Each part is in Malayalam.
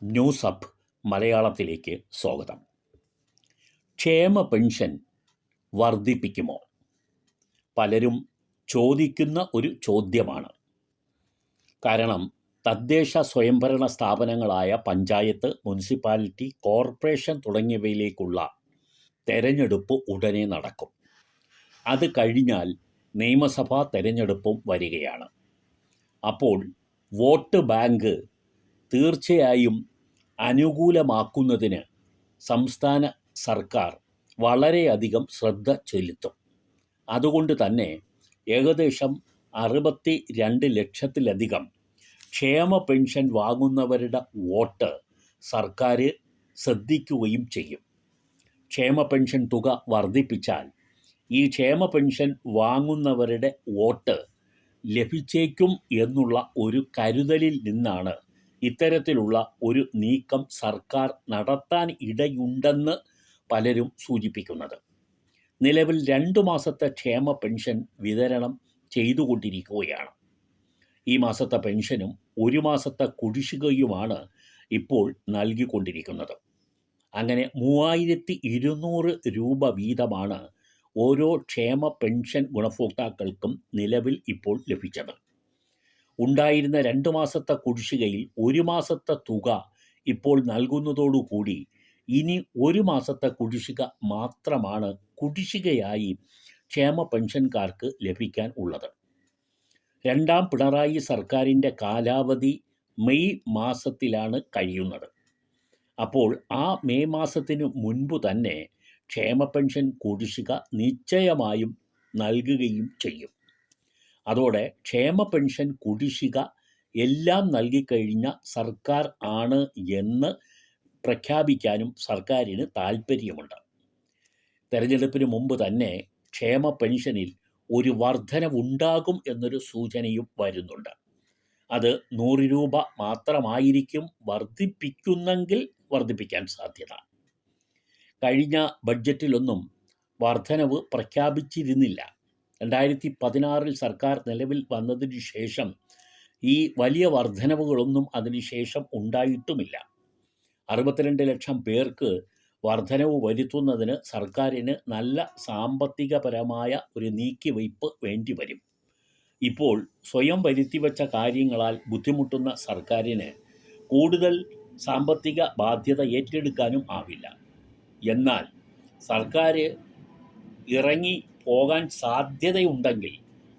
ന്യൂസ് അപ്പ് മലയാളത്തിലേക്ക് സ്വാഗതം. ക്ഷേമ പെൻഷൻ വർദ്ധിപ്പിക്കുമോ? പലരും ചോദിക്കുന്ന ഒരു ചോദ്യമാണ്. കാരണം തദ്ദേശ സ്വയംഭരണ സ്ഥാപനങ്ങളായ പഞ്ചായത്ത്, മുനിസിപ്പാലിറ്റി, കോർപ്പറേഷൻ തുടങ്ങിയവയിലേക്കുള്ള തെരഞ്ഞെടുപ്പ് ഉടനെ നടക്കും. അത് കഴിഞ്ഞാൽ നിയമസഭാ തെരഞ്ഞെടുപ്പും വരികയാണ്. അപ്പോൾ വോട്ട് ബാങ്ക് തീർച്ചയായും അനുകൂലമാക്കുന്നതിന് സംസ്ഥാന സർക്കാർ വളരെയധികം ശ്രദ്ധ ചെലുത്തും. അതുകൊണ്ട് തന്നെ ഏകദേശം 62 ലക്ഷത്തിലധികം ക്ഷേമ പെൻഷൻ വാങ്ങുന്നവരുടെ വോട്ട് സർക്കാർ ശ്രദ്ധിക്കുകയും ചെയ്യും. ക്ഷേമ പെൻഷൻ തുക വർദ്ധിപ്പിച്ചാൽ ഈ ക്ഷേമ പെൻഷൻ വാങ്ങുന്നവരുടെ വോട്ട് ലഭിച്ചേക്കും എന്നുള്ള ഒരു കരുതലിൽ നിന്നാണ് ഇത്തരത്തിലുള്ള ഒരു നീക്കം സർക്കാർ നടത്താൻ ഇടയുണ്ടെന്ന് പലരും സൂചിപ്പിക്കുന്നത്. നിലവിൽ 2 മാസത്തെ ക്ഷേമ പെൻഷൻ വിതരണം ചെയ്തുകൊണ്ടിരിക്കുകയാണ്. ഈ മാസത്തെ പെൻഷനും 1 മാസത്തെ കുടിശ്ശികയുമാണ് ഇപ്പോൾ നൽകിക്കൊണ്ടിരിക്കുന്നത്. അങ്ങനെ 3200 രൂപ വീതമാണ് ഓരോ ക്ഷേമ പെൻഷൻ ഗുണഭോക്താക്കൾക്കും നിലവിൽ ഇപ്പോൾ ലഭിച്ചത്. ഉണ്ടായിരുന്ന 2 മാസത്തെ കുടിശ്ശികയിൽ 1 മാസത്തെ തുക ഇപ്പോൾ നൽകുന്നതോടുകൂടി ഇനി 1 മാസത്തെ കുടിശ്ശിക മാത്രമാണ് കുടിശ്ശികയായി ക്ഷേമ പെൻഷൻകാർക്ക് ലഭിക്കാൻ ഉള്ളത്. 2ാം പിണറായി സർക്കാരിൻ്റെ കാലാവധി മെയ് മാസത്തിലാണ് കഴിയുന്നത്. അപ്പോൾ ആ മെയ് മാസത്തിന് മുൻപ് തന്നെ ക്ഷേമ പെൻഷൻ കുടിശ്ശിക നിശ്ചയമായും നൽകുകയും ചെയ്യും. അതോടെ ക്ഷേമ പെൻഷൻ കുടിശ്ശിക എല്ലാം നൽകിക്കഴിഞ്ഞ സർക്കാർ ആണ് എന്ന് പ്രഖ്യാപിക്കാനും സർക്കാരിന് താൽപ്പര്യമുണ്ട്. തെരഞ്ഞെടുപ്പിന് മുമ്പ് തന്നെ ക്ഷേമ പെൻഷനിൽ ഒരു വർധനവുണ്ടാകും എന്നൊരു സൂചനയും വരുന്നുണ്ട്. അത് 100 രൂപ മാത്രമായിരിക്കും വർദ്ധിപ്പിക്കുന്നെങ്കിൽ വർദ്ധിപ്പിക്കാൻ സാധ്യത. കഴിഞ്ഞ ബഡ്ജറ്റിലൊന്നും വർധനവ് പ്രഖ്യാപിച്ചിരുന്നില്ല. 2016 സർക്കാർ നിലവിൽ വന്നതിന് ശേഷം ഈ വലിയ വർധനവുകളൊന്നും അതിനുശേഷം ഉണ്ടായിട്ടുമില്ല. 62 ലക്ഷം പേർക്ക് വർധനവ് വരുത്തുന്നതിന് സർക്കാരിന് നല്ല സാമ്പത്തികപരമായ ഒരു നീക്കിവയ്പ് വേണ്ടിവരും. ഇപ്പോൾ സ്വയം വരുത്തിവെച്ച കാര്യങ്ങളാൽ ബുദ്ധിമുട്ടുന്ന സർക്കാരിന് കൂടുതൽ സാമ്പത്തിക ബാധ്യത ഏറ്റെടുക്കാനും ആവില്ല. എന്നാൽ സർക്കാർ ഇറങ്ങി പോകാൻ സാധ്യതയുണ്ടെങ്കിൽ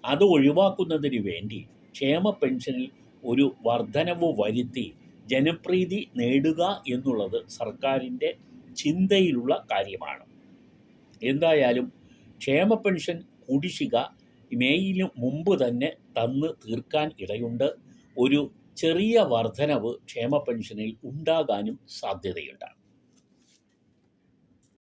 അത് ഒഴിവാക്കുന്നതിന് വേണ്ടി ക്ഷേമ പെൻഷനിൽ ഒരു വർധനവ് വരുത്തി ജനപ്രീതി നേടുക എന്നുള്ളത് സർക്കാരിൻ്റെ ചിന്തയിലുള്ള കാര്യമാണ്. എന്തായാലും ക്ഷേമ പെൻഷൻ കുടിശ്ശിക മെയ്യിന് മുമ്പ് തന്നെ തന്ന് തീർക്കാൻ ഇടയുണ്ട്. ഒരു ചെറിയ വർധനവ് ക്ഷേമ പെൻഷനിൽ ഉണ്ടാകാനും സാധ്യതയുണ്ട്.